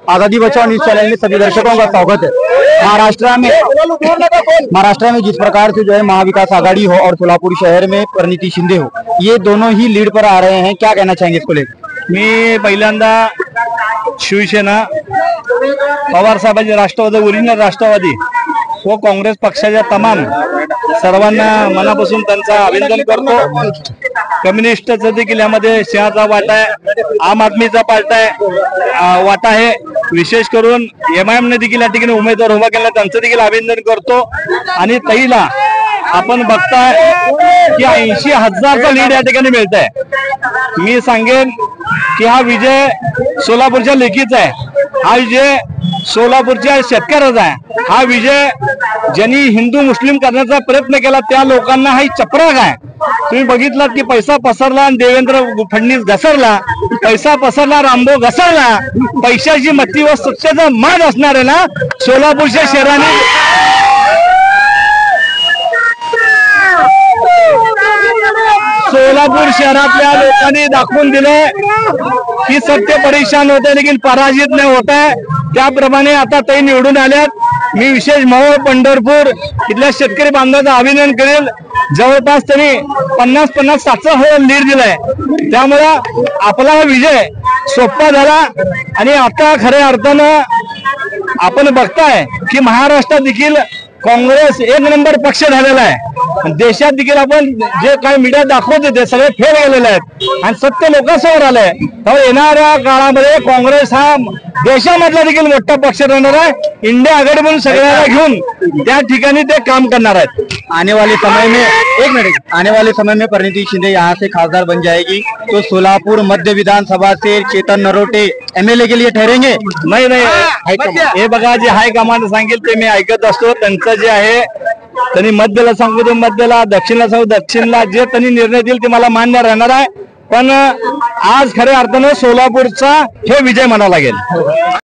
आजादी बचाओ news channel में सभी दर्शकों का स्वागत है। महाराष्ट्र में जिस प्रकार से जो है महाविकास आघाड़ी हो और सोलापुर शहर में परिणिती शिंदे हो, ये दोनों ही लीड पर आ रहे हैं, क्या कहना चाहेंगे इसको लेकर? मी पहिल्यांदा शिवसेना पवार साहेबांचे राष्ट्रवादी ओरिजिनल राष्ट्रवादी व काँग्रेस पक्षाच्या तमाम सर्वांना मनापासून त्यांचा अभिनंदन करतो। कम्युनिस्टचा देखील यामध्ये सिंहाचा वाटा आहे, आम आदमीचा वाटा आहे। विशेष करून एमआयएम ने देखील या ठिकाणी उमेदवार उभा केला, त्यांचं देखील अभिनंदन करतो। आणि तैला आपण बघताय की 80,000चा लीड या ठिकाणी मिळत आहे। मी सांगेन की हा विजय सोलापूरच्या लेखीचा आहे, हा विजय सोलापूरच्या शेतकऱ्याचा आहे, हा विजय ज्यांनी हिंदू मुस्लिम करण्याचा प्रयत्न केला त्या लोकांना हा चपराक आहे। तुम्ही बघितलात की पैसा पसरला आणि देवेंद्र फडणवीस घसरला, पैसा पसरला, रामभाऊ घसरला। पैशाची मत्ती व सत्तेचा माज असणार आहे ना सोलापूरच्या शहराने सोलापूर शहरातल्या लोकांनी दाखवून दिले की सत्य परेशान होते लेकिन पराजित नाही होत आहे। त्याप्रमाणे आता ते निवडून आल्यात। मी विशेष मोहोळ पंढरपूर इथल्या शेतकरी बांधवांचं अभिनंदन करेल। जवळपास त्यांनी 50-50-700 लीड दिलाय, त्यामुळे आपला विजय सोपा झाला। आणि आता खऱ्या अर्थानं आपण बघताय की महाराष्ट्रात देखील काँग्रेस एक नंबर पक्ष झालेला आहे। देशात देखील आपण जे काही मीडिया दाखवते ते सगळे फेल गेलेले आहेत आणि सत्य लोकांसमोर आलंय। तर येणाऱ्या काळामध्ये काँग्रेस हा देशामधला देखील मोठा पक्ष राहणार आहे। इंडिया आघाडी म्हणून सगळ्यांना घेऊन त्या ठिकाणी ते काम करणार आहेत। आने वाले समय में परिणिती शिंदे यहाँ से खासदार बन जाएगी तो सोलापुर मध्य विधानसभा से चेतन नरोटे एमएलए के लिए ठहरेंगे? नाही, हे बघा, जे हायकमांड सांगेल ते मी ऐकत असतो। त्यांचं जे आहे त्यांनी मध्यला सांगू दे मध्यला, दक्षिणला सांगू दक्षिणला, जे त्यांनी निर्णय देईल ते मला मान्य राहणार आहे। पण आज खऱ्या अर्थानं सोलापूरचा हे विजय म्हणावा लागेल।